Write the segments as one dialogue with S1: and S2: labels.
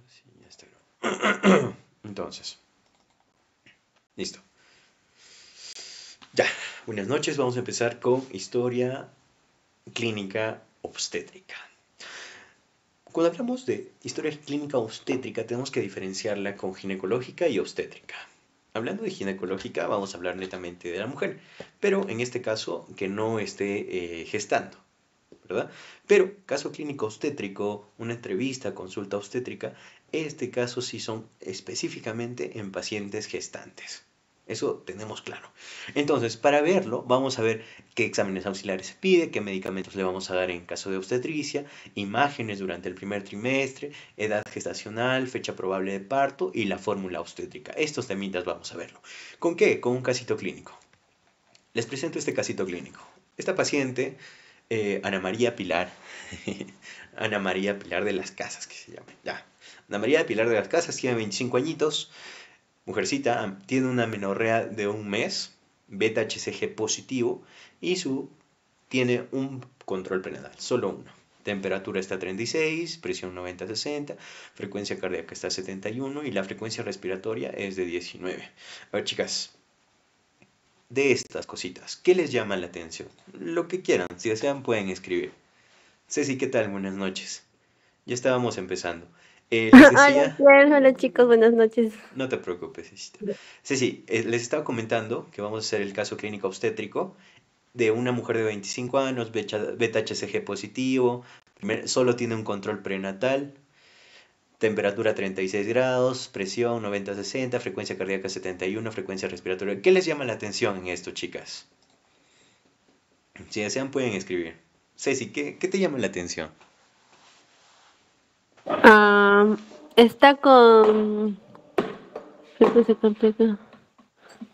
S1: Sí, ya está grabado. Entonces, listo. Ya, buenas noches. Vamos a empezar con historia clínica obstétrica. Cuando hablamos de historia clínica obstétrica, tenemos que diferenciarla con ginecológica y obstétrica. Hablando de ginecológica, vamos a hablar netamente de la mujer, pero en este caso que no esté gestando, ¿verdad? Pero caso clínico obstétrico, una entrevista, consulta obstétrica, este caso sí son específicamente en pacientes gestantes. Eso tenemos claro. Entonces, para verlo, vamos a ver qué exámenes auxiliares se pide, qué medicamentos le vamos a dar en caso de obstetricia, imágenes durante el primer trimestre, edad gestacional, fecha probable de parto y la fórmula obstétrica. Estos temitas vamos a verlo. ¿Con qué? Con un casito clínico. Les presento este casito clínico. Esta paciente, Ana María Pilar, Ana María Pilar de las Casas, que se llama, ya. Ana María Pilar de las Casas tiene 25 añitos, mujercita, tiene una menorrea de un mes, beta HCG positivo y tiene un control prenatal, solo uno. Temperatura está a 36, presión 90-60, frecuencia cardíaca está a 71 y la frecuencia respiratoria es de 19. A ver, chicas, de estas cositas, ¿qué les llama la atención? Lo que quieran, si desean pueden escribir. Ceci, ¿qué tal? Buenas noches. Ya estábamos empezando. Les
S2: Hola,
S1: decía,
S2: Claire. Hola, chicos, buenas noches.
S1: no te preocupes, Cecita. Ceci, les estaba comentando que vamos a hacer el caso clínico obstétrico de una mujer de 25 años, beta HCG positivo, solo tiene un control prenatal, temperatura 36 grados, presión 90-60, frecuencia cardíaca 71, frecuencia respiratoria. ¿Qué les llama la atención en esto, chicas? Si desean pueden escribir. Ceci, ¿qué te llama la atención?
S2: Ah, está con frecuencia cardíaca.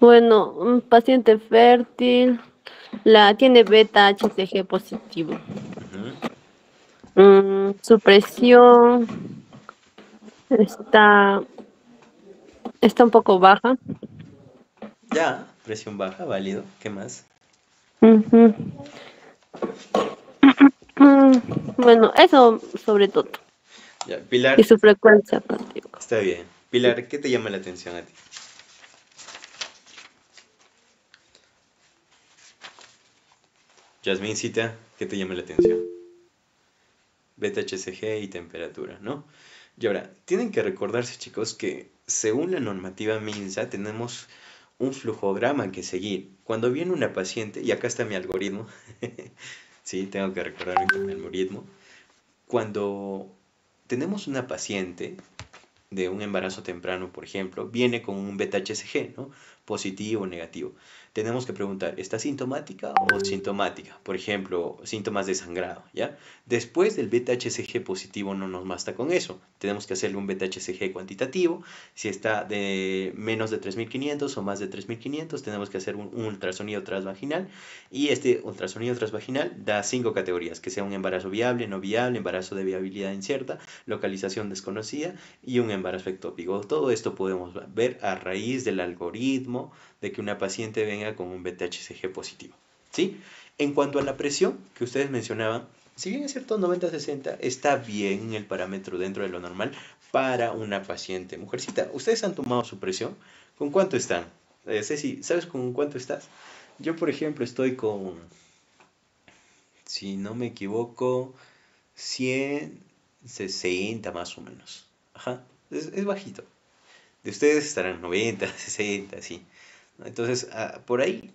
S2: Bueno, un paciente fértil, tiene beta HCG positivo.
S1: Ujú.
S2: Su presión está, está un poco baja.
S1: Ya, presión baja, válido. ¿Qué más?
S2: Ujú. Mm, bueno, eso sobre todo.
S1: Ya,
S2: Y
S1: Pilar,
S2: su frecuencia cardíaca.
S1: está bien. Pilar, ¿qué te llama la atención a ti? Yasmincita, ¿qué te llama la atención? Beta HCG y temperatura, ¿no? Y ahora, tienen que recordarse, chicos, que según la normativa MINSA tenemos un flujograma que seguir. Cuando viene una paciente, y acá está mi algoritmo, sí, tengo que recordarme con mi algoritmo. Cuando tenemos una paciente de un embarazo temprano, por ejemplo, viene con un beta HCG, ¿no? Positivo o negativo. Tenemos que preguntar, ¿está sintomática o sintomática? Por ejemplo, síntomas de sangrado, ¿ya? Después del beta HCG positivo no nos basta con eso. Tenemos que hacerle un beta HCG cuantitativo. Si está de menos de 3500 o más de 3500, tenemos que hacer un ultrasonido transvaginal. Y este ultrasonido transvaginal da 5 categorías, que sea un embarazo viable, no viable, embarazo de viabilidad incierta, localización desconocida y un embarazo ectópico. Todo esto podemos ver a raíz del algoritmo de que una paciente venga con un beta-HCG positivo. ¿Sí? En cuanto a la presión que ustedes mencionaban, si bien es cierto 90-60, está bien el parámetro dentro de lo normal para una paciente mujercita. ¿Ustedes han tomado su presión? ¿Con cuánto están? Ceci, ¿sabes con cuánto estás? Yo, por ejemplo, estoy con, si no me equivoco, 160 más o menos. Ajá, es bajito. De ustedes estarán 90, 60, sí. Entonces, por ahí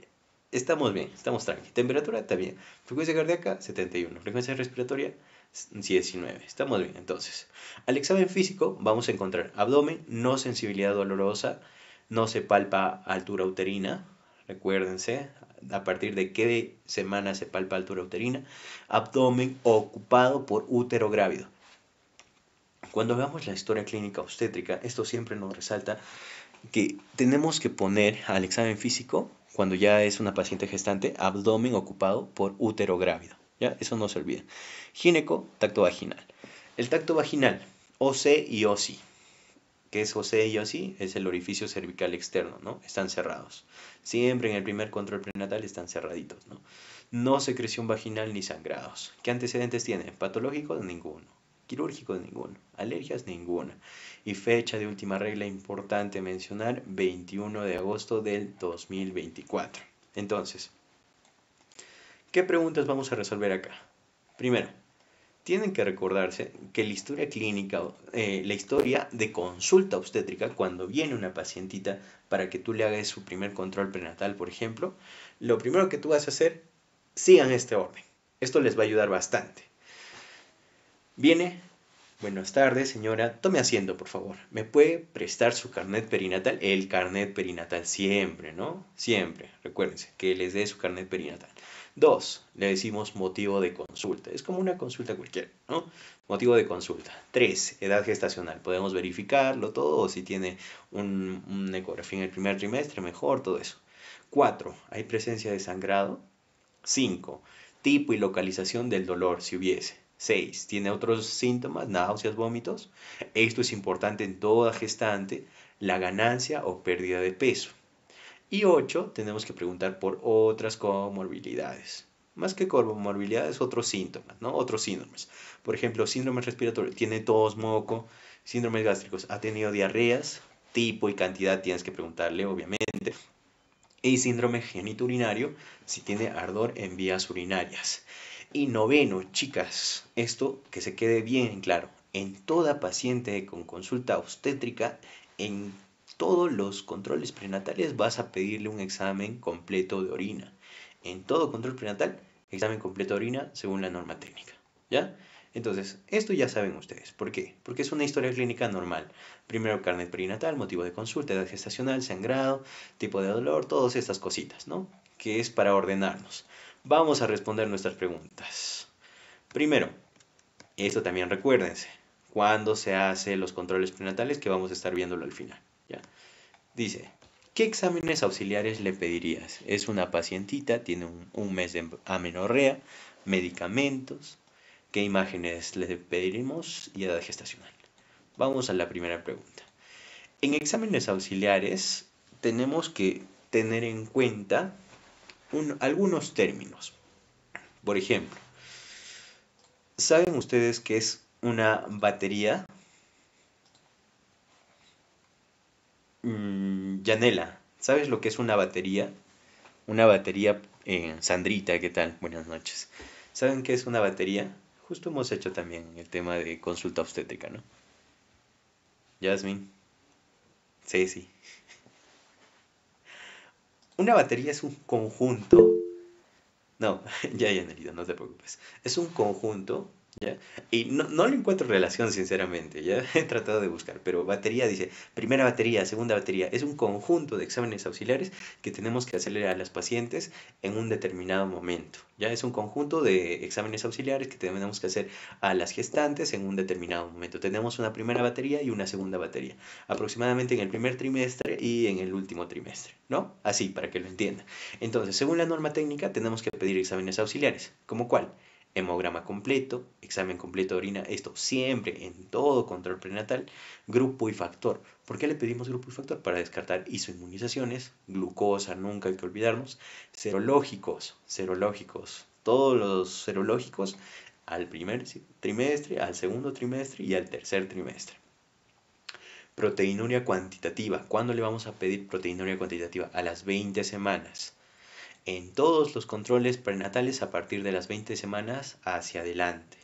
S1: estamos bien, estamos tranqui. Temperatura está bien. Frecuencia cardíaca 71. Frecuencia respiratoria 19. Estamos bien, entonces. Al examen físico vamos a encontrar abdomen, no sensibilidad dolorosa, no se palpa altura uterina. Recuérdense, a partir de qué semana se palpa altura uterina. Abdomen ocupado por útero grávido. Cuando veamos la historia clínica obstétrica, esto siempre nos resalta que tenemos que poner al examen físico, cuando ya es una paciente gestante, abdomen ocupado por útero grávido. ¿Ya? Eso no se olvide. Gineco, tacto vaginal. El tacto vaginal, OC y OSI. ¿Qué es OC y OSI? Es el orificio cervical externo, ¿no? Están cerrados. Siempre en el primer control prenatal están cerraditos, ¿no? No secreción vaginal ni sangrados. ¿Qué antecedentes tiene? ¿Patológicos? Ninguno. Quirúrgicos ninguno. Alergias ninguna. Y fecha de última regla importante mencionar, 21 de agosto del 2024. Entonces, ¿qué preguntas vamos a resolver acá? Primero, tienen que recordarse que la historia clínica, la historia de consulta obstétrica, cuando viene una pacientita para que tú le hagas su primer control prenatal, por ejemplo, lo primero que tú vas a hacer, sigan este orden. Esto les va a ayudar bastante. Viene, buenas tardes, señora, tome asiento, por favor. ¿Me puede prestar su carnet perinatal? El carnet perinatal siempre, ¿no? Siempre, recuérdense, que les dé su carnet perinatal. 2, le decimos motivo de consulta. Es como una consulta cualquiera, ¿no? Motivo de consulta. 3, edad gestacional. Podemos verificarlo todo, o si tiene una ecografía en el primer trimestre, mejor, todo eso. 4, ¿hay presencia de sangrado? 5, tipo y localización del dolor, si hubiese. 6, ¿tiene otros síntomas, náuseas, vómitos? Esto es importante en toda gestante, la ganancia o pérdida de peso. Y 8, tenemos que preguntar por otras comorbilidades. Más que comorbilidades, otros síntomas, ¿no? Otros síndromes. Por ejemplo, síndrome respiratorio, tiene tos, moco, síndromes gástricos, ha tenido diarreas, tipo y cantidad tienes que preguntarle, obviamente. Y síndrome genitourinario, si tiene ardor en vías urinarias. Y 9, chicas, esto que se quede bien claro, en toda paciente con consulta obstétrica, en todos los controles prenatales vas a pedirle un examen completo de orina. En todo control prenatal, examen completo de orina según la norma técnica. ¿Ya? Entonces, esto ya saben ustedes. ¿Por qué? Porque es una historia clínica normal. Primero, carnet perinatal, motivo de consulta, edad gestacional, sangrado, tipo de dolor, todas estas cositas, ¿no? Que es para ordenarnos. Vamos a responder nuestras preguntas. Primero, esto también recuérdense, cuando se hacen los controles prenatales, que vamos a estar viéndolo al final. ¿Ya? Dice, ¿qué exámenes auxiliares le pedirías? Es una pacientita, tiene un mes de amenorrea, medicamentos, ¿qué imágenes le pediremos y edad gestacional? Vamos a la primera pregunta. En exámenes auxiliares tenemos que tener en cuenta algunos términos. Por ejemplo, ¿saben ustedes qué es una batería? Yanela, ¿sabes lo que es una batería? Una batería, Sandrita, ¿qué tal? Buenas noches. ¿Saben qué es una batería? Justo hemos hecho también el tema de consulta obstétrica, ¿no? Yasmin, Ceci. Una batería es un conjunto. No, ya, Yanelita, no te preocupes. Es un conjunto, ¿ya? Y no le encuentro relación, sinceramente, ¿ya? He tratado de buscar, pero batería dice, primera batería, segunda batería. Es un conjunto de exámenes auxiliares que tenemos que hacerle a las pacientes en un determinado momento, ¿ya? Es un conjunto de exámenes auxiliares que tenemos que hacer a las gestantes en un determinado momento. Tenemos una primera batería y una segunda batería, aproximadamente en el primer trimestre y en el último trimestre, ¿no? Así, para que lo entiendan. Entonces, según la norma técnica, tenemos que pedir exámenes auxiliares. ¿Como cuál? Hemograma completo, examen completo de orina, esto siempre en todo control prenatal, grupo y factor. ¿Por qué le pedimos grupo y factor? Para descartar isoinmunizaciones, glucosa, nunca hay que olvidarnos, serológicos, todos los serológicos al primer trimestre, al segundo trimestre y al tercer trimestre. Proteinuria cuantitativa. ¿Cuándo le vamos a pedir proteinuria cuantitativa? A las 20 semanas. En todos los controles prenatales a partir de las 20 semanas hacia adelante.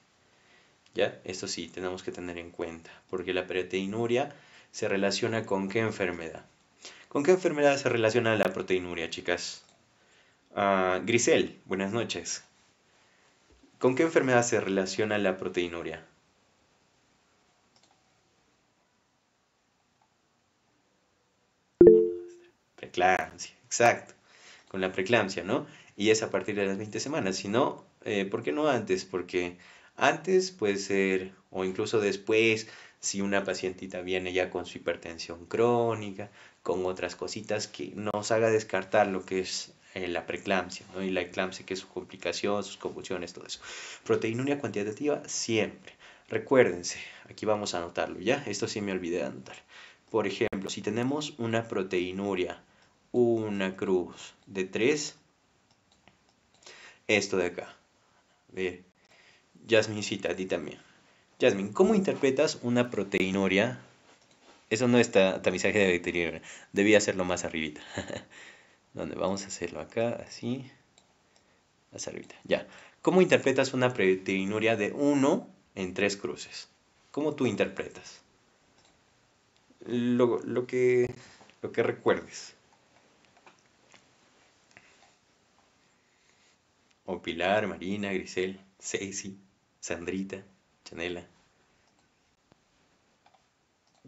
S1: ¿Ya? Esto sí, tenemos que tener en cuenta, porque la proteinuria se relaciona con ¿qué enfermedad? ¿Con qué enfermedad se relaciona la proteinuria, chicas? Grisel, buenas noches. ¿Con qué enfermedad se relaciona la proteinuria? Preeclampsia, exacto. Con la preeclampsia, ¿no? Y es a partir de las 20 semanas. Si no, ¿por qué no antes? Porque antes puede ser, o incluso después, si una pacientita viene ya con su hipertensión crónica, con otras cositas que nos haga descartar lo que es la preeclampsia, ¿no? Y la eclampsia, que es su complicación, sus convulsiones, todo eso. Proteinuria cuantitativa, siempre. Recuérdense, aquí vamos a anotarlo, ¿ya? Esto sí me olvidé de anotar. Por ejemplo, si tenemos una proteinuria, una cruz de 3, esto de acá. Ve, Yasmincita, a ti también. Jasmine, ¿cómo interpretas una proteinuria? Eso no está tamizaje de bacteriuria. Debía hacerlo más arribita. ¿Dónde? Vamos a hacerlo acá, así. Más arribita. Ya. ¿Cómo interpretas una proteinuria de 1 en 3 cruces? ¿Cómo tú interpretas? Lo que recuerdes. O Pilar, Marina, Grisel, Ceci, Sandrita, Chanela.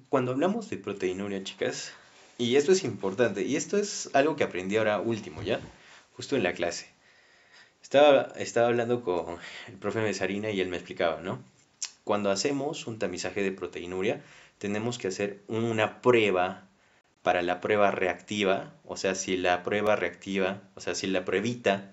S1: Cuando hablamos de proteinuria, chicas, y esto es importante, y esto es algo que aprendí ahora último, ¿ya? Justo en la clase. Estaba hablando con el profe Mesarina y él me explicaba, ¿no? Cuando hacemos un tamizaje de proteinuria, tenemos que hacer una prueba para la prueba reactiva, o sea, si la prueba reactiva, o sea, si la pruebita,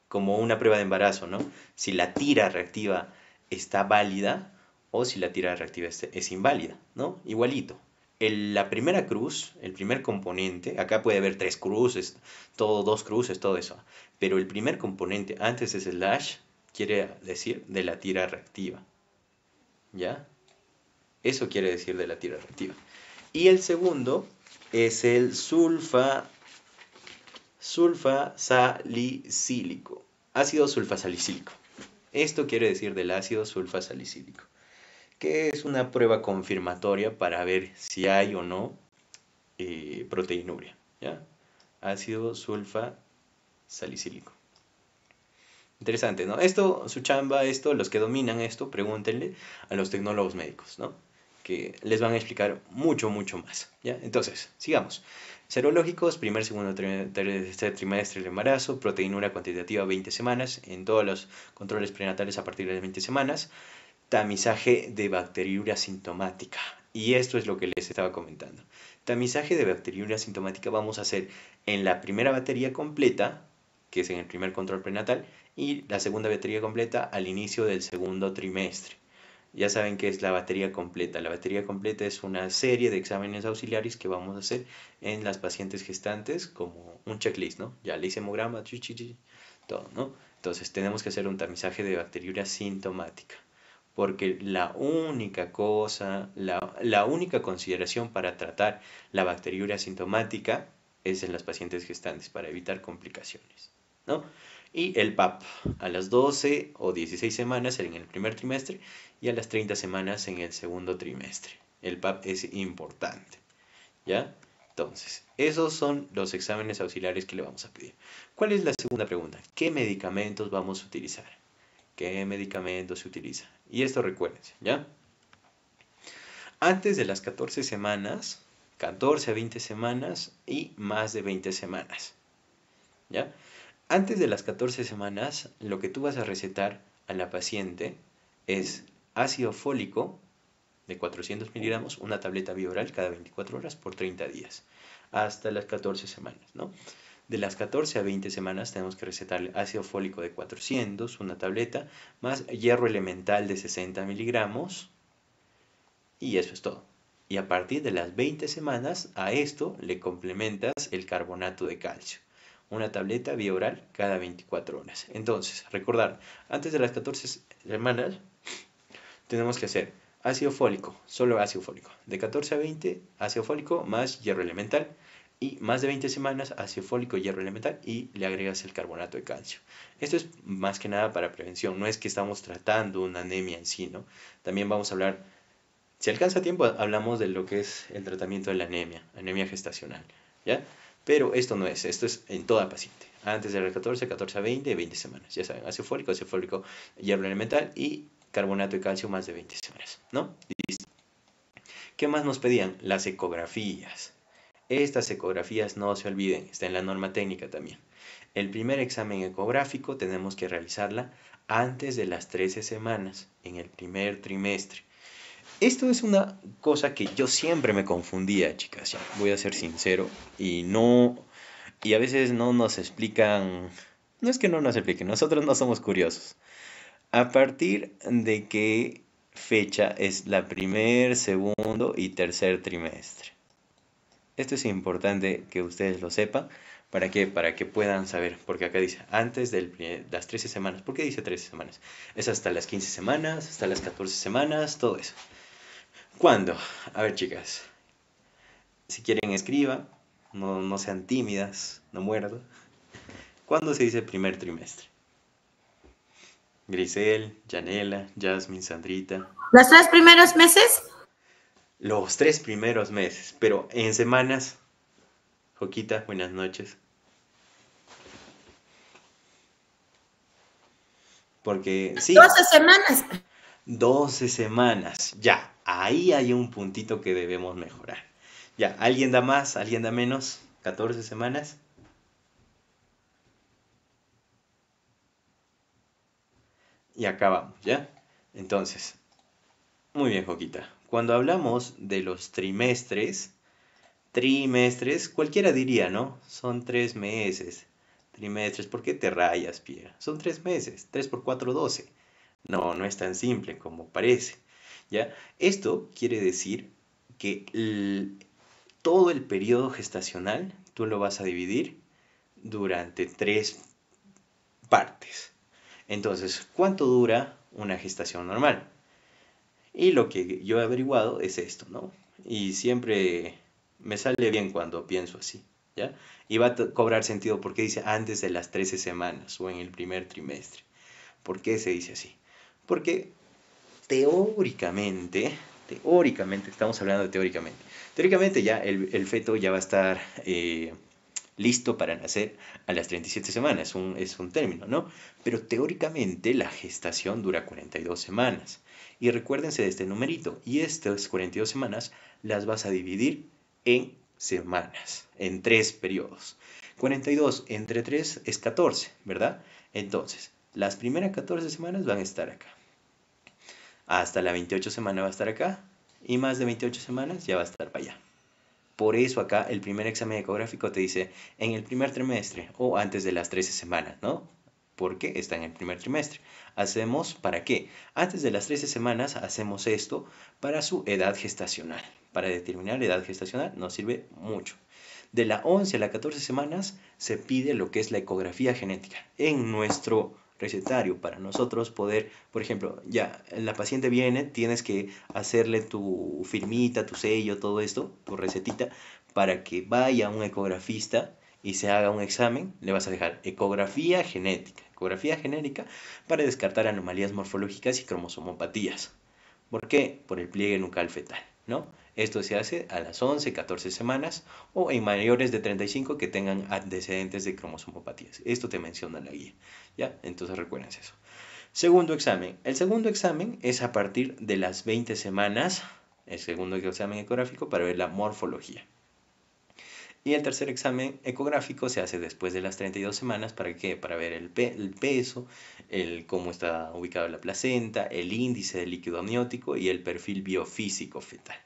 S1: como una prueba de embarazo, ¿no? Si la tira reactiva está válida o si la tira reactiva es inválida, ¿no? Igualito. La primera cruz, el primer componente, acá puede haber 3 cruces, todo 2 cruces, todo eso, pero el primer componente antes de slash quiere decir de la tira reactiva, ¿ya? Eso quiere decir de la tira reactiva. Y el segundo es el sulfasalicílico. Ácido sulfasalicílico. Esto quiere decir del ácido sulfasalicílico, que es una prueba confirmatoria para ver si hay o no proteinuria. ¿Ya? Ácido sulfasalicílico. Interesante, ¿no? Esto, su chamba, los que dominan esto, pregúntenle a los tecnólogos médicos, ¿no? Que les van a explicar mucho, mucho más, ¿ya? Entonces, sigamos. Serológicos, primer, segundo, tercer trimestre del embarazo, proteinura cuantitativa 20 semanas, en todos los controles prenatales a partir de 20 semanas, tamizaje de bacteriuria sintomática. Y esto es lo que les estaba comentando. Tamizaje de bacteriuria sintomática vamos a hacer en la primera batería completa, que es en el primer control prenatal, y la segunda batería completa al inicio del segundo trimestre. Ya saben qué es la batería completa. La batería completa es una serie de exámenes auxiliares que vamos a hacer en las pacientes gestantes como un checklist, ¿no? Ya le hice hemograma, todo, ¿no? Entonces tenemos que hacer un tamizaje de bacteriuria sintomática. Porque la única cosa, la única consideración para tratar la bacteriuria sintomática es en las pacientes gestantes para evitar complicaciones, ¿no? Y el PAP a las 12 o 16 semanas en el primer trimestre y a las 30 semanas en el segundo trimestre. El PAP es importante, ¿ya? Entonces, esos son los exámenes auxiliares que le vamos a pedir. ¿Cuál es la segunda pregunta? ¿Qué medicamentos vamos a utilizar? ¿Qué medicamentos se utiliza? Y esto recuérdense, ¿ya? Antes de las 14 semanas, 14 a 20 semanas y más de 20 semanas, ¿ya? Antes de las 14 semanas, lo que tú vas a recetar a la paciente es ácido fólico de 400 miligramos, una tableta bioral cada 24 horas por 30 días, hasta las 14 semanas, ¿no? De las 14 a 20 semanas tenemos que recetarle ácido fólico de 400, una tableta, más hierro elemental de 60 miligramos, y eso es todo. Y a partir de las 20 semanas, a esto le complementas el carbonato de calcio, una tableta vía oral cada 24 horas. Entonces, recordar, antes de las 14 semanas, tenemos que hacer ácido fólico, solo ácido fólico. De 14 a 20, ácido fólico más hierro elemental. Y más de 20 semanas, ácido fólico, hierro elemental y le agregas el carbonato de calcio. Esto es más que nada para prevención, no es que estamos tratando una anemia en sí, ¿no? También vamos a hablar, si alcanza tiempo, hablamos de lo que es el tratamiento de la anemia gestacional, ¿ya? Pero esto no es, esto es en toda paciente. Antes de las 14, 14 a 20, 20 semanas. Ya saben, ácido fólico, hierro elemental y carbonato de calcio más de 20 semanas, ¿no? Listo. ¿Qué más nos pedían? Las ecografías. Estas ecografías no se olviden, está en la norma técnica también. El primer examen ecográfico tenemos que realizarla antes de las 13 semanas, en el primer trimestre. Esto es una cosa que yo siempre me confundía, chicas, ya, voy a ser sincero, y a veces no nos explican, no es que no nos expliquen, nosotros no somos curiosos. ¿A partir de qué fecha es la primer, segundo y tercer trimestre? Esto es importante que ustedes lo sepan ¿Para qué? Para que puedan saber, porque acá dice antes de las 13 semanas. ¿Por qué dice 13 semanas? Es hasta las 15 semanas, hasta las 14 semanas, todo eso. ¿Cuándo? A ver, chicas, si quieren escriban, no sean tímidas, no muerdan. ¿Cuándo se dice primer trimestre? Grisel, Janela, Jasmine, Sandrita.
S3: ¿Los 3 primeros meses?
S1: Los 3 primeros meses, pero en semanas. Joquita, buenas noches. Porque sí,
S3: 12 semanas.
S1: 12 semanas. Ya, ahí hay un puntito que debemos mejorar. Ya, ¿alguien da más? ¿Alguien da menos? ¿14 semanas? Y acabamos, ¿ya? Entonces, muy bien, Joquita. Cuando hablamos de los trimestres, cualquiera diría, ¿no? Son 3 meses. Trimestres, ¿por qué te rayas, Pierre? Son 3 meses. 3 por 4, 12. No, no es tan simple como parece, ¿ya? Esto quiere decir que todo el periodo gestacional tú lo vas a dividir durante 3 partes. Entonces, ¿cuánto dura una gestación normal? Y lo que yo he averiguado es esto, ¿no? Y siempre me sale bien cuando pienso así, ¿ya? Y va a cobrar sentido porque dice antes de las 13 semanas o en el primer trimestre. ¿Por qué se dice así? Porque teóricamente, estamos hablando de teóricamente ya el feto ya va a estar listo para nacer a las 37 semanas, es un término, ¿no? Pero teóricamente la gestación dura 42 semanas. Y recuérdense de este numerito, y estas 42 semanas las vas a dividir en semanas, en 3 periodos. 42 entre 3 es 14, ¿verdad? Entonces, las primeras 14 semanas van a estar acá. Hasta la 28 semana va a estar acá, y más de 28 semanas ya va a estar para allá. Por eso acá el primer examen ecográfico te dice en el primer trimestre o antes de las 13 semanas, ¿no? Porque está en el primer trimestre. ¿Hacemos para qué? Antes de las 13 semanas hacemos esto para su edad gestacional. Para determinar la edad gestacional nos sirve mucho. De la 11 a las 14 semanas se pide lo que es la ecografía genética. En nuestro recetario para nosotros poder, por ejemplo, ya la paciente viene, tienes que hacerle tu firmita, tu sello, todo esto, tu recetita, para que vaya un ecografista y se haga un examen, le vas a dejar ecografía genética para descartar anomalías morfológicas y cromosomopatías. ¿Por qué? Por el pliegue nucal fetal, ¿no? Esto se hace a las 11, 14 semanas o en mayores de 35 que tengan antecedentes de cromosomopatías. Esto te menciona la guía, ¿ya? Entonces recuerden eso. Segundo examen. El segundo examen es a partir de las 20 semanas, el segundo examen ecográfico para ver la morfología. Y el tercer examen ecográfico se hace después de las 32 semanas, ¿para qué? Para ver el peso, cómo está ubicada la placenta, el índice de líquido amniótico y el perfil biofísico fetal.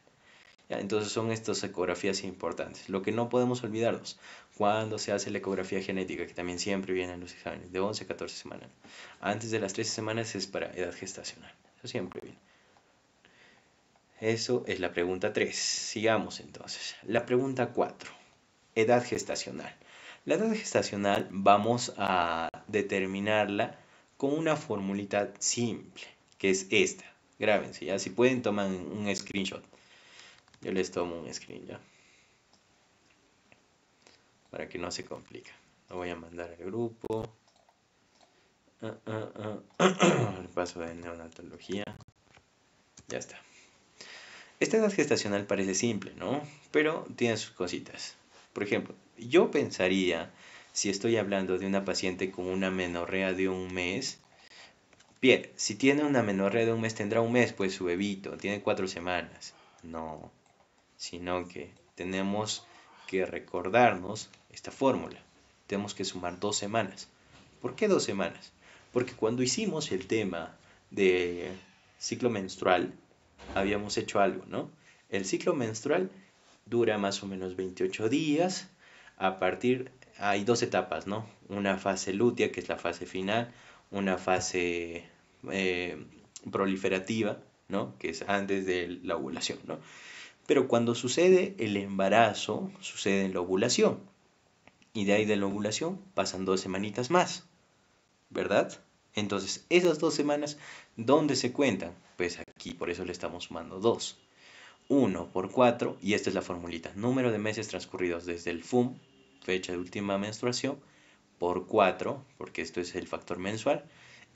S1: ¿Ya? Entonces son estas ecografías importantes. Lo que no podemos olvidarnos, cuando se hace la ecografía genética, que también siempre vienen los exámenes, de 11 a 14 semanas. Antes de las 13 semanas es para edad gestacional. Eso siempre viene. Eso es la pregunta 3. Sigamos entonces. La pregunta 4. Edad gestacional. La edad gestacional vamos a determinarla con una formulita simple, que es esta. Grábense, ¿ya? Si pueden, toman un screenshot. Yo les tomo un screen, ¿ya? Para que no se complique. Lo voy a mandar al grupo. El paso de neonatología. Ya está. Esta edad gestacional parece simple, ¿no? Pero tiene sus cositas. Por ejemplo, yo pensaría, si estoy hablando de una paciente con una menorrea de un mes, bien, si tiene una menorrea de un mes, tendrá un mes, pues su bebito, tiene 4 semanas. No, sino que tenemos que recordarnos esta fórmula. Tenemos que sumar 2 semanas. ¿Por qué 2 semanas? Porque cuando hicimos el tema de ciclo menstrual, habíamos hecho algo, ¿no? El ciclo menstrual dura más o menos 28 días. Hay 2 etapas, ¿no? Una fase lútea, que es la fase final, una fase proliferativa, ¿no? Que es antes de la ovulación, ¿no? Pero cuando sucede el embarazo, sucede en la ovulación. Y de ahí de la ovulación pasan 2 semanitas más, ¿verdad? Entonces, esas 2 semanas, ¿dónde se cuentan? Pues aquí, por eso le estamos sumando 2. 1 por 4, y esta es la formulita. Número de meses transcurridos desde el FUM, fecha de última menstruación, por 4, porque esto es el factor mensual.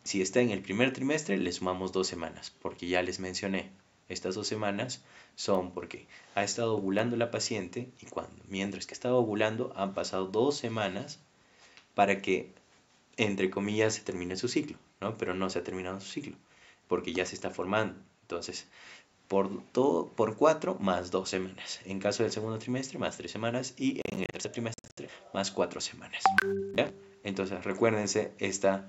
S1: Si está en el primer trimestre, le sumamos 2 semanas, porque ya les mencioné, estas 2 semanas son porque ha estado ovulando la paciente y mientras que estaba ovulando han pasado 2 semanas para que, entre comillas, se termine su ciclo, ¿no? Pero no se ha terminado su ciclo, porque ya se está formando. Entonces, por 4 más 2 semanas. En caso del segundo trimestre, más 3 semanas. Y en el tercer trimestre, más 4 semanas. ¿Ya? Entonces, recuérdense esta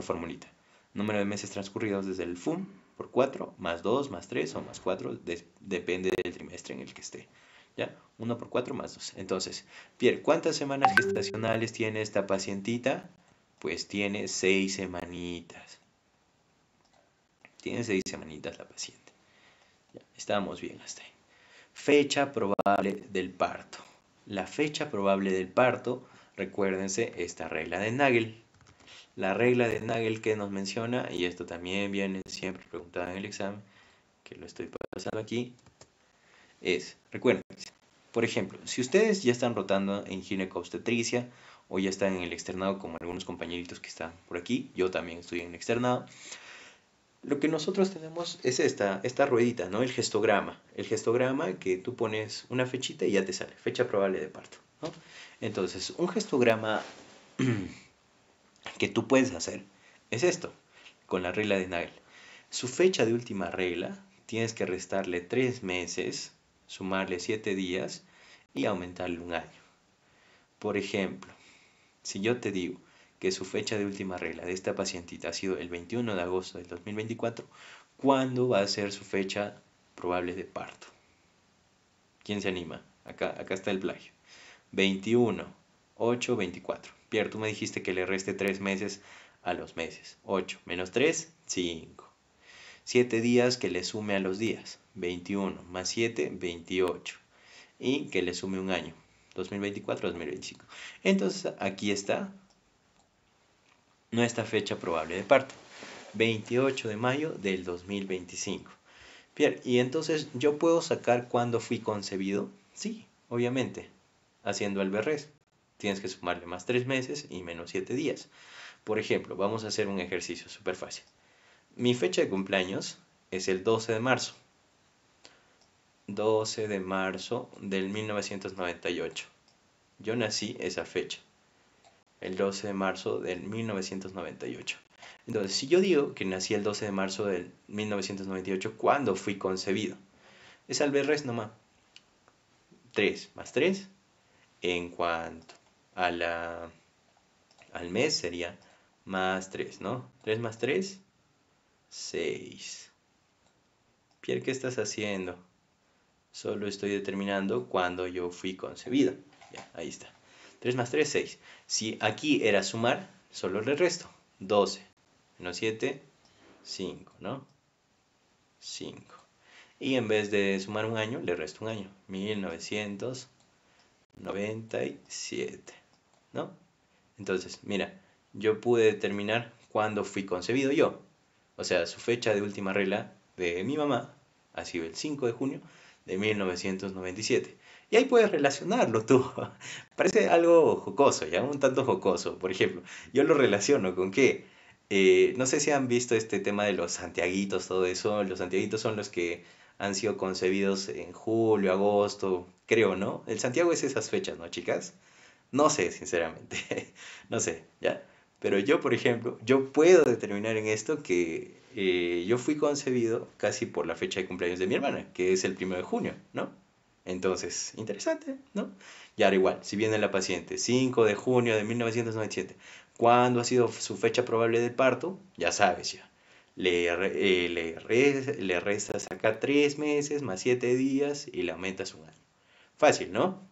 S1: formulita. Número de meses transcurridos desde el FUM por 4, más 2, más 3 o más 4, depende del trimestre en el que esté. ¿Ya? 1 por 4 más 2. Entonces, Pierre, ¿cuántas semanas gestacionales tiene esta pacientita? Pues tiene 6 semanitas. Tiene 6 semanitas la paciente. Ya, estamos bien hasta ahí. Fecha probable del parto. La fecha probable del parto, recuérdense esta regla de Nagel. La regla de Nagel que nos menciona, y esto también viene siempre preguntado en el examen, que lo estoy pasando aquí, es, recuérdense, por ejemplo, si ustedes ya están rotando en ginecobstetricia o ya están en el externado como algunos compañeritos que están por aquí, yo también estoy en el externado, lo que nosotros tenemos es esta ruedita, ¿no? El gestograma. El gestograma que tú pones una fechita y ya te sale, fecha probable de parto, ¿no? Entonces, un gestograma que tú puedes hacer es esto, con la regla de Nagel. Su fecha de última regla, tienes que restarle 3 meses, sumarle 7 días y aumentarle un año. Por ejemplo, si yo te digo que su fecha de última regla de esta pacientita ha sido el 21 de agosto del 2024, ¿cuándo va a ser su fecha probable de parto? ¿Quién se anima? Acá está el plagio. 21, 8, 24. Pierre, tú me dijiste que le reste 3 meses a los meses. 8 menos 3, 5. 7 días que le sume a los días. 21 más 7, 28. Y que le sume un año. 2024-2025. Entonces, aquí está nuestra fecha probable de parto. 28 de mayo del 2025. Pierre, ¿y entonces yo puedo sacar cuándo fui concebido? Sí, obviamente. Haciendo el BRES. Tienes que sumarle más 3 meses y menos 7 días. Por ejemplo, vamos a hacer un ejercicio súper fácil. Mi fecha de cumpleaños es el 12 de marzo. 12 de marzo del 1998. Yo nací esa fecha. El 12 de marzo del 1998. Entonces, si yo digo que nací el 12 de marzo del 1998, ¿cuándo fui concebido? Es al BRES nomás. 3 más 3. En cuanto al mes sería más 3, ¿no? 3 más 3, 6. Pierre, ¿qué estás haciendo? Solo estoy determinando cuándo yo fui concebido. Ya, ahí está. 3 más 3, 6. Si aquí era sumar, solo le resto. 12 menos 7, 5, ¿no? 5. Y en vez de sumar un año, le resto un año. 1997, ¿no? Entonces, mira, yo pude determinar cuándo fui concebido yo. O sea, su fecha de última regla de mi mamá ha sido el 5 de junio de 1997. Y ahí puedes relacionarlo tú. Parece algo jocoso, ya un tanto jocoso. Por ejemplo, yo lo relaciono con que, no sé si han visto este tema de los santiaguitos, todo eso. Los santiaguitos son los que han sido concebidos en julio, agosto, creo, ¿no? El Santiago es esas fechas, ¿no, chicas? No sé, sinceramente. No sé, ¿ya? Pero yo, por ejemplo, yo puedo determinar en esto que yo fui concebido casi por la fecha de cumpleaños de mi hermana, que es el 1 de junio, ¿no? Entonces, interesante, ¿no? Y ahora igual, si viene la paciente 5 de junio de 1997, ¿cuándo ha sido su fecha probable de parto? Ya sabes ya. Le restas acá 3 meses más 7 días y le aumentas un año. Fácil, ¿no?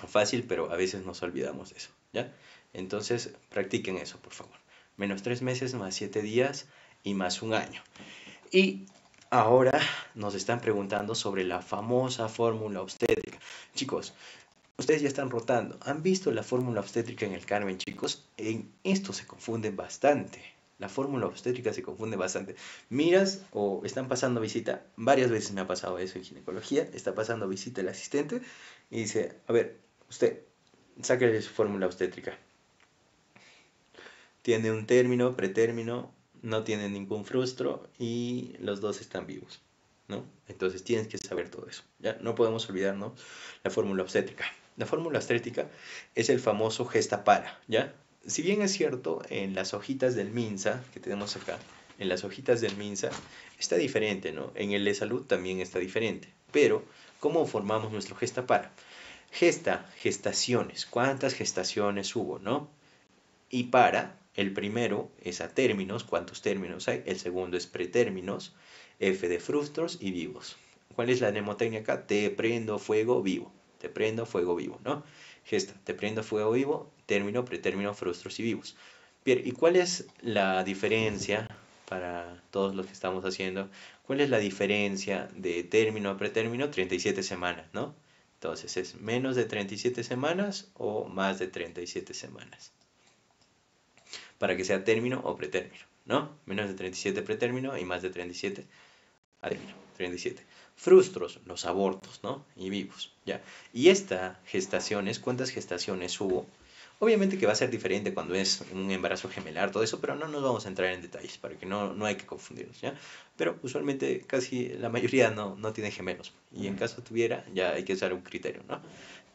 S1: Fácil, pero a veces nos olvidamos de eso, ¿ya? Entonces, practiquen eso, por favor. Menos 3 meses más 7 días y más un año. Y ahora nos están preguntando sobre la famosa fórmula obstétrica. Chicos, ustedes ya están rotando. ¿Han visto la fórmula obstétrica en el Carmen, chicos? En esto se confunden bastante. La fórmula obstétrica se confunde bastante. Miras o están pasando visita. Varias veces me ha pasado eso en ginecología. Está pasando visita el asistente y dice, a ver, usted, sáquele su fórmula obstétrica. Tiene un término, pretérmino, no tiene ningún frustro y los dos están vivos, ¿no? Entonces tienes que saber todo eso, ¿ya? No podemos olvidarnos la fórmula obstétrica. La fórmula obstétrica es el famoso gesta para, ¿ya? Si bien es cierto, en las hojitas del MINSA que tenemos acá, en las hojitas del MINSA está diferente, ¿no? En el de salud también está diferente, pero ¿cómo formamos nuestro gesta para? Gesta, gestaciones, ¿cuántas gestaciones hubo, no? Y para, el primero es a términos, ¿cuántos términos hay? El segundo es pretérminos, F de frustros y vivos. ¿Cuál es la mnemotecnia acá? Te prendo fuego vivo. Te prendo fuego vivo, ¿no? Gesta, te prendo fuego vivo, término, pretérmino, frustros y vivos. Bien, ¿y cuál es la diferencia para todos los que estamos haciendo? ¿Cuál es la diferencia de término a pretérmino? 37 semanas, ¿no? Entonces, ¿es menos de 37 semanas o más de 37 semanas? Para que sea término o pretérmino, ¿no? Menos de 37 pretérmino y más de 37 a término, 37. Frustros, los abortos, ¿no? Y vivos, ¿ya? Y esta gestaciones, ¿cuántas gestaciones hubo? Obviamente que va a ser diferente cuando es un embarazo gemelar, todo eso, pero no nos vamos a entrar en detalles para que no hay que confundirnos, ¿ya? Pero usualmente casi la mayoría no tiene gemelos. Y en caso tuviera, ya hay que usar un criterio, ¿no?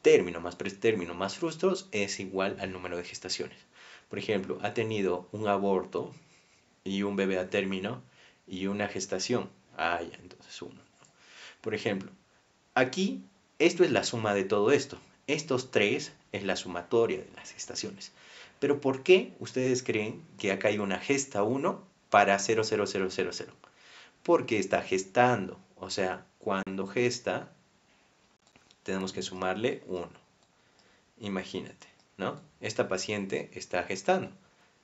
S1: Término más pretérmino más frustros es igual al número de gestaciones. Por ejemplo, ha tenido un aborto y un bebé a término y una gestación. Ah, ya, entonces uno, ¿no? Por ejemplo, aquí esto es la suma de todo esto. Estos tres es la sumatoria de las gestaciones. Pero ¿por qué ustedes creen que acá hay una gesta 1 para 0,0000? Porque está gestando. O sea, cuando gesta, tenemos que sumarle 1. Imagínate, ¿no? Esta paciente está gestando.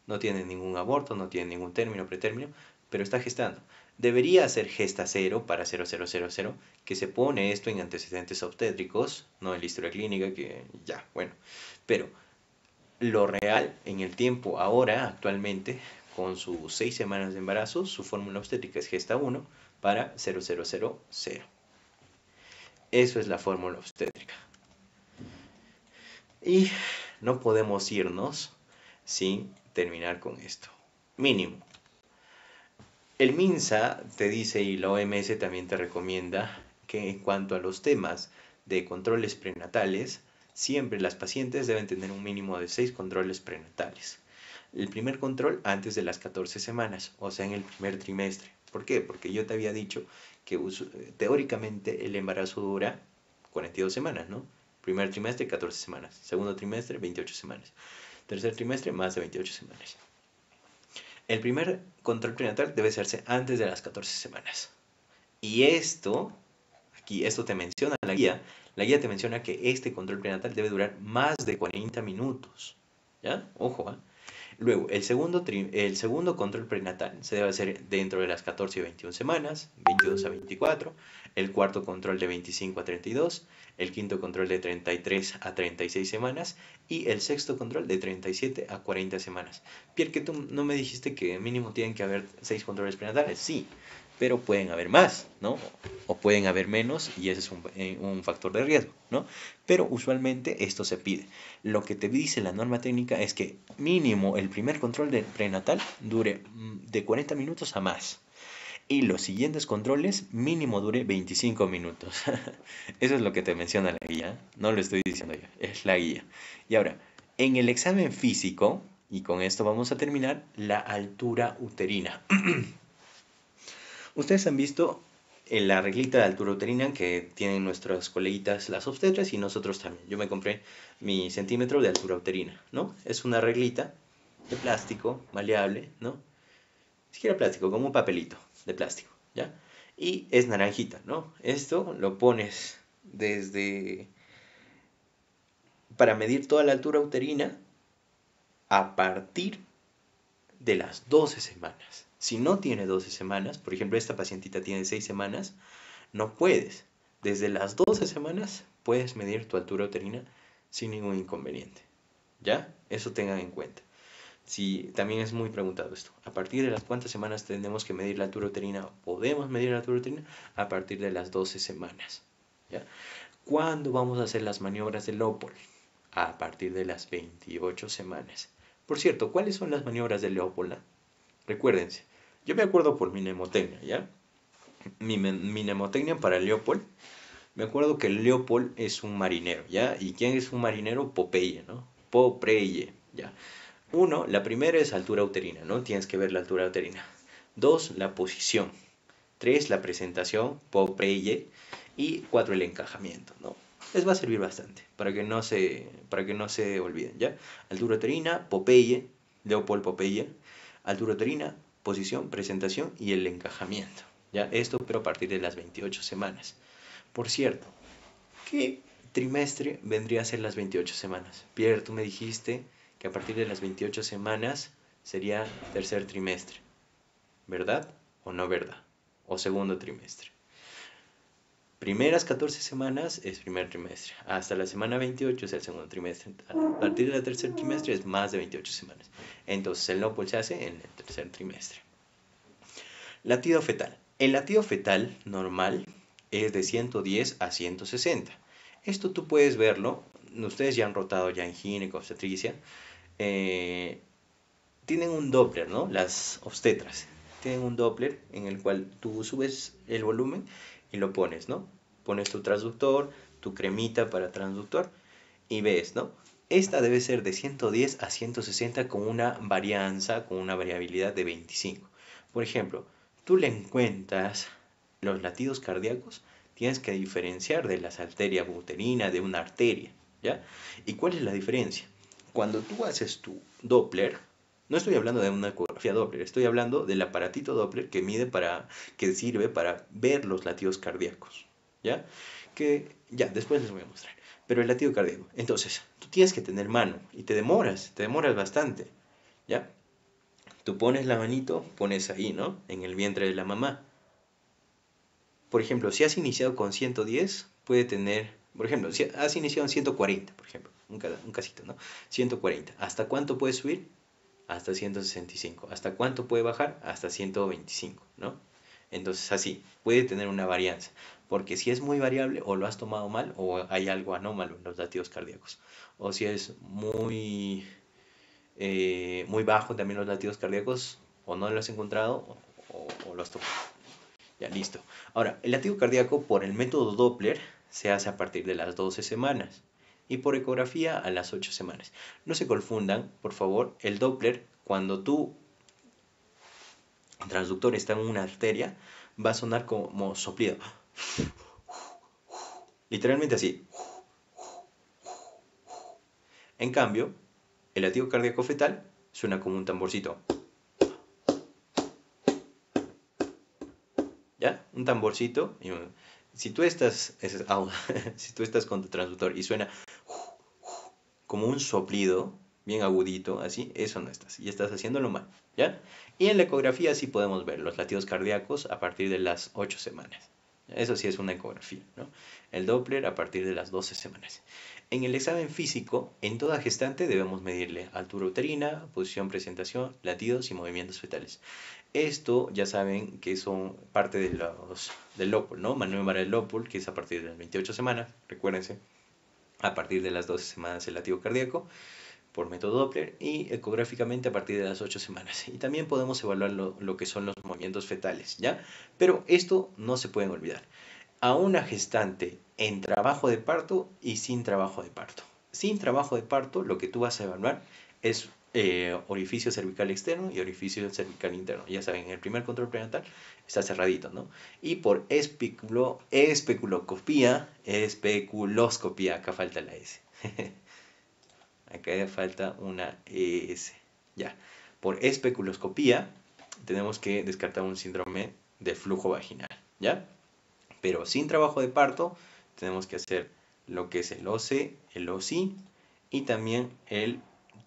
S1: No tiene ningún aborto, no tiene ningún término, pretérmino, pero está gestando. Debería ser gesta 0 para 0000, que se pone esto en antecedentes obstétricos, no en la historia clínica, que ya, bueno. Pero lo real en el tiempo ahora, actualmente, con sus 6 semanas de embarazo, su fórmula obstétrica es gesta 1 para 0000. Eso es la fórmula obstétrica. Y no podemos irnos sin terminar con esto. Mínimo. El MINSA te dice y la OMS también te recomienda que en cuanto a los temas de controles prenatales, siempre las pacientes deben tener un mínimo de 6 controles prenatales. El primer control antes de las 14 semanas, o sea en el primer trimestre. ¿Por qué? Porque yo te había dicho que teóricamente el embarazo dura 42 semanas, ¿no? Primer trimestre, 14 semanas. Segundo trimestre, 28 semanas. Tercer trimestre, más de 28 semanas. El primer control prenatal debe hacerse antes de las 14 semanas. Y esto, aquí esto te menciona la guía. La guía te menciona que este control prenatal debe durar más de 40 minutos. ¿Ya? Ojo, ¿eh? Luego, el segundo control prenatal se debe hacer dentro de las 14 y 21 semanas, 22 a 24. El cuarto control de 25 a 32. El quinto control de 33 a 36 semanas. Y el sexto control de 37 a 40 semanas. Pierre, que tú no me dijiste que mínimo tienen que haber 6 controles prenatales. Sí, pero pueden haber más, ¿no? O pueden haber menos y ese es un factor de riesgo, ¿no? Pero usualmente esto se pide. Lo que te dice la norma técnica es que mínimo el primer control de prenatal dure de 40 minutos a más. Y los siguientes controles mínimo dure 25 minutos. Eso es lo que te menciona la guía, no lo estoy diciendo yo, es la guía. Y ahora, en el examen físico, y con esto vamos a terminar, la altura uterina. Ustedes han visto la reglita de altura uterina que tienen nuestras coleguitas las obstetras y nosotros también. Yo me compré mi centímetro de altura uterina, ¿no? Es una reglita de plástico, maleable, ¿no? Ni siquiera plástico, como un papelito de plástico, ¿ya? Y es naranjita, ¿no? Esto lo pones para medir toda la altura uterina a partir de las 12 semanas. Si no tiene 12 semanas, por ejemplo, esta pacientita tiene 6 semanas, no puedes. Desde las 12 semanas puedes medir tu altura uterina sin ningún inconveniente. ¿Ya? Eso tengan en cuenta. Sí, también es muy preguntado esto. ¿A partir de las cuántas semanas tenemos que medir la altura uterina? ¿Podemos medir la altura uterina? A partir de las 12 semanas. ¿Ya? ¿Cuándo vamos a hacer las maniobras del Leopold? A partir de las 28 semanas. Por cierto, ¿cuáles son las maniobras del Leopold? Recuérdense, yo me acuerdo por mi mnemotecnia, ¿ya? Mi mnemotecnia para el Leopold, me acuerdo que el Leopold es un marinero, ¿ya? ¿Y quién es un marinero? Popeye, ¿no? Popeye, ¿ya? Uno, la primera es altura uterina, ¿no? Tienes que ver la altura uterina. Dos, la posición. Tres, la presentación, Popeye. Y cuatro, el encajamiento, ¿no? Les va a servir bastante para que no se olviden, ¿ya? Altura uterina, Popeye, Leopold Popeye. Altura uterina, posición, presentación y el encajamiento, ¿ya? Esto, pero a partir de las 28 semanas. Por cierto, ¿qué trimestre vendría a ser las 28 semanas? Pierre, tú me dijiste que a partir de las 28 semanas sería tercer trimestre, ¿verdad? ¿O no verdad? ¿O segundo trimestre? Primeras 14 semanas es primer trimestre. Hasta la semana 28 es el segundo trimestre. A partir del tercer trimestre es más de 28 semanas. Entonces el NOPOL se hace en el tercer trimestre. Latido fetal. El latido fetal normal es de 110 a 160. Esto tú puedes verlo. Ustedes ya han rotado ya en gineco, obstetricia. Tienen un Doppler, ¿no? Las obstetras tienen un Doppler en el cual tú subes el volumen y lo pones, ¿no? Pones tu transductor, tu cremita para transductor y ves, ¿no? Esta debe ser de 110 a 160 con una varianza, con una variabilidad de 25. Por ejemplo, tú le encuentras los latidos cardíacos, tienes que diferenciar de las arterias uterina de una arteria, ¿ya? ¿Y cuál es la diferencia? Cuando tú haces tu Doppler, no estoy hablando de una ecografía Doppler, estoy hablando del aparatito Doppler que sirve para ver los latidos cardíacos, ¿ya? Que ya, después les voy a mostrar. Pero el latido cardíaco. Entonces, tú tienes que tener mano y te demoras bastante, ¿ya? Tú pones la manito, pones ahí, ¿no? En el vientre de la mamá. Por ejemplo, si has iniciado con 110, puede tener, por ejemplo, si has iniciado en 140, por ejemplo, un casito, ¿no? 140. ¿Hasta cuánto puedes subir? Hasta 165. ¿Hasta cuánto puede bajar? Hasta 125, ¿no? Entonces así, puede tener una varianza, porque si es muy variable o lo has tomado mal o hay algo anómalo en los latidos cardíacos, o si es muy bajo también los latidos cardíacos, o no lo has encontrado o lo has tomado. Ya, listo. Ahora, el latido cardíaco por el método Doppler se hace a partir de las 12 semanas y por ecografía a las 8 semanas. No se confundan, por favor, el Doppler, cuando tu transductor está en una arteria, va a sonar como soplido. Literalmente así. En cambio, el latido cardíaco fetal suena como un tamborcito. ¿Ya? Un tamborcito. Si tú estás, si tú estás con tu transductor y suena como un soplido, bien agudito, así, eso no estás. Y estás haciéndolo mal, ¿ya? Y en la ecografía sí podemos ver los latidos cardíacos a partir de las 8 semanas. Eso sí es una ecografía, ¿no? El Doppler a partir de las 12 semanas. En el examen físico, en toda gestante debemos medirle altura uterina, posición, presentación, latidos y movimientos fetales. Esto ya saben que son parte del Leopold, ¿no? Maniobra del Leopold, que es a partir de las 28 semanas, recuérdense. A partir de las 12 semanas el latido cardíaco por método Doppler y ecográficamente a partir de las 8 semanas. Y también podemos evaluar lo que son los movimientos fetales, ¿ya? Pero esto no se pueden olvidar. A una gestante en trabajo de parto y sin trabajo de parto. Sin trabajo de parto, lo que tú vas a evaluar es orificio cervical externo y orificio cervical interno. Ya saben, en el primer control prenatal está cerradito, ¿no? Y por especuloscopía, acá falta la S. Acá falta una S. Ya. Por especuloscopía tenemos que descartar un síndrome de flujo vaginal, ¿ya? Pero sin trabajo de parto tenemos que hacer lo que es el OC, el OSI y también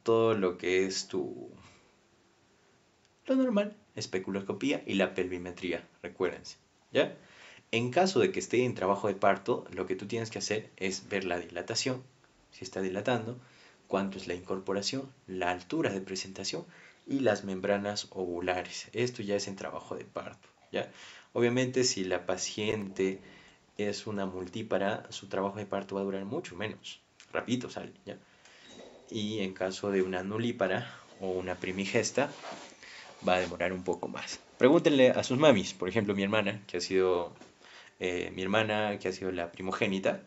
S1: todo lo que es lo normal, especuloscopía y la pelvimetría, recuérdense, ¿ya? En caso de que esté en trabajo de parto, lo que tú tienes que hacer es ver la dilatación si está dilatando, cuánto es la incorporación, la altura de presentación y las membranas ovulares. Esto ya es en trabajo de parto, ¿ya? Obviamente, si la paciente es una multípara, su trabajo de parto va a durar mucho menos. Rapidito sale, ¿ya? Y en caso de una nulípara o una primigesta, va a demorar un poco más. Pregúntenle a sus mamis, por ejemplo, mi hermana, que ha sido la primogénita,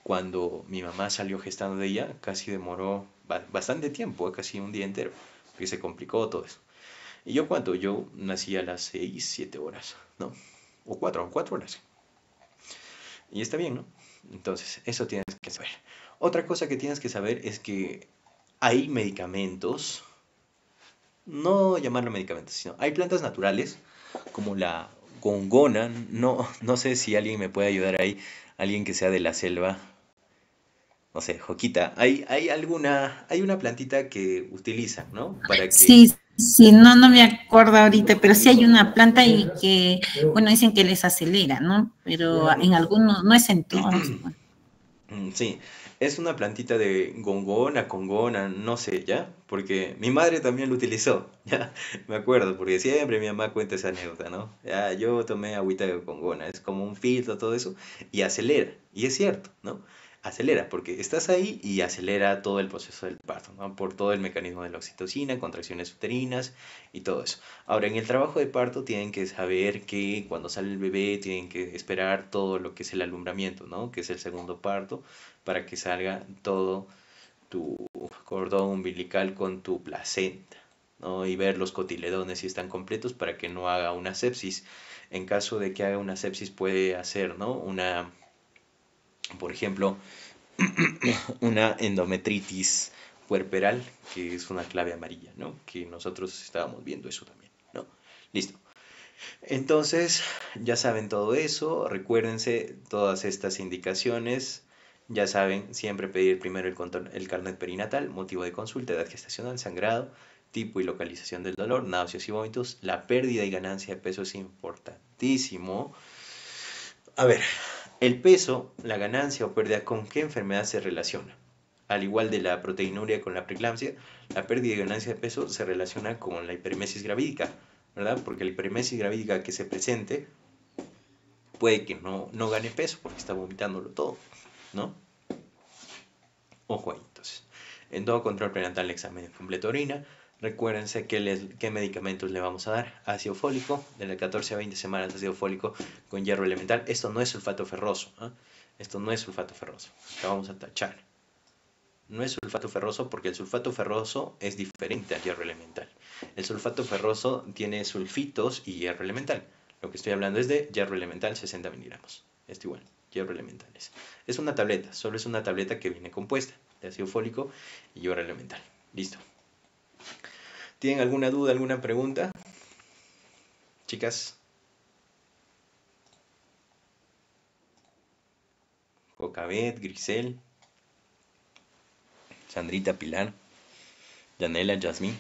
S1: cuando mi mamá salió gestando de ella, casi demoró bastante tiempo, casi un día entero, porque se complicó todo eso. ¿Y yo cuánto? Yo nací a las 6, 7 horas, ¿no? O 4 horas. Y está bien, ¿no? Entonces, eso tienes que saber. Otra cosa que tienes que saber es que hay medicamentos, no llamarlo medicamentos, sino hay plantas naturales, como la gongona, no sé si alguien me puede ayudar ahí, alguien que sea de la selva, no sé, Joquita, hay una plantita que utilizan, ¿no? Para que...
S3: Sí, sí, no me acuerdo ahorita, pero sí hay una planta y que, bueno, dicen que les acelera, ¿no? Pero en algunos, no es en todos. Bueno.
S1: Sí, es una plantita de gongona, congona, no sé, ¿ya? Porque mi madre también lo utilizó, ¿ya? Me acuerdo, porque siempre mi mamá cuenta esa anécdota, ¿no? Ya, yo tomé agüita de congona, es como un filtro, todo eso, y acelera, y es cierto, ¿no? Acelera, porque estás ahí y acelera todo el proceso del parto, ¿no? Por todo el mecanismo de la oxitocina, contracciones uterinas y todo eso. Ahora, en el trabajo de parto tienen que saber que cuando sale el bebé tienen que esperar todo lo que es el alumbramiento, ¿no? Que es el segundo parto, para que salga todo tu cordón umbilical con tu placenta, ¿no? Y ver los cotiledones si están completos para que no haga una sepsis. En caso de que haga una sepsis puede hacer, ¿no? Por ejemplo, una endometritis puerperal, que es una clave amarilla, ¿no? Que nosotros estábamos viendo eso también, ¿no? Listo. Entonces, ya saben todo eso, recuérdense todas estas indicaciones, ya saben, siempre pedir primero el carnet perinatal, motivo de consulta, edad gestacional, sangrado, tipo y localización del dolor, náuseas y vómitos, la pérdida y ganancia de peso es importantísimo. A ver, el peso, la ganancia o pérdida, ¿con qué enfermedad se relaciona? Al igual de la proteinuria con la preeclampsia, la pérdida y ganancia de peso se relaciona con la hiperemesis gravídica, ¿verdad? Porque la hiperemesis gravídica que se presente puede que no gane peso porque está vomitándolo todo, ¿no? Ojo ahí, entonces. En todo control prenatal, examen completo de orina. Recuérdense qué medicamentos le vamos a dar. Ácido fólico, de las 14 a 20 semanas ácido fólico con hierro elemental. Esto no es sulfato ferroso, ¿eh? Esto no es sulfato ferroso. Lo vamos a tachar. No es sulfato ferroso porque el sulfato ferroso es diferente al hierro elemental. El sulfato ferroso tiene sulfitos y hierro elemental. Lo que estoy hablando es de hierro elemental, 60 miligramos. Esto igual, hierro elemental. Es una tableta, solo es una tableta que viene compuesta de ácido fólico y hierro elemental. Listo. ¿Tienen alguna duda, alguna pregunta? Chicas. Cocabet, Grisel, Sandrita, Pilar, Yanela, Yasmín.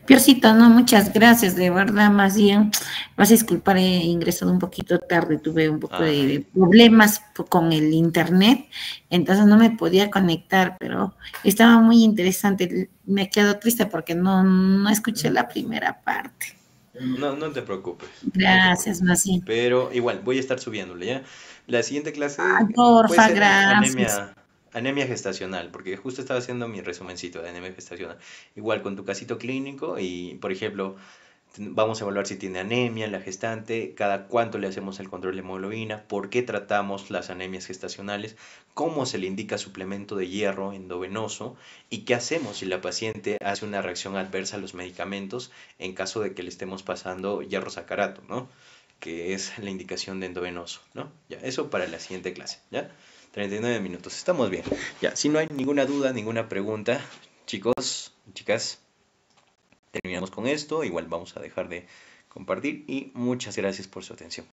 S3: Piorcito, no, muchas gracias, de verdad, más bien, vas a disculpar, he ingresado un poquito tarde, tuve un poco de problemas con el internet, entonces no me podía conectar, pero estaba muy interesante, me quedo triste porque no escuché la primera parte.
S1: No te preocupes.
S3: Gracias, más bien.
S1: Pero igual, voy a estar subiéndole, ¿ya? La siguiente clase
S3: Ay,
S1: puede
S3: porfa,
S1: ser
S3: gracias.
S1: anemia gestacional, porque justo estaba haciendo mi resumencito de anemia gestacional. Igual con tu casito clínico y, por ejemplo, vamos a evaluar si tiene anemia la gestante, cada cuánto le hacemos el control de hemoglobina, por qué tratamos las anemias gestacionales, cómo se le indica suplemento de hierro endovenoso y qué hacemos si la paciente hace una reacción adversa a los medicamentos en caso de que le estemos pasando hierro sacarato, ¿no? Que es la indicación de endovenoso, ¿no? Ya, eso para la siguiente clase, ¿ya? 39 minutos, estamos bien. Ya, si no hay ninguna duda, ninguna pregunta, chicos, chicas, terminamos con esto. Igual vamos a dejar de compartir y muchas gracias por su atención.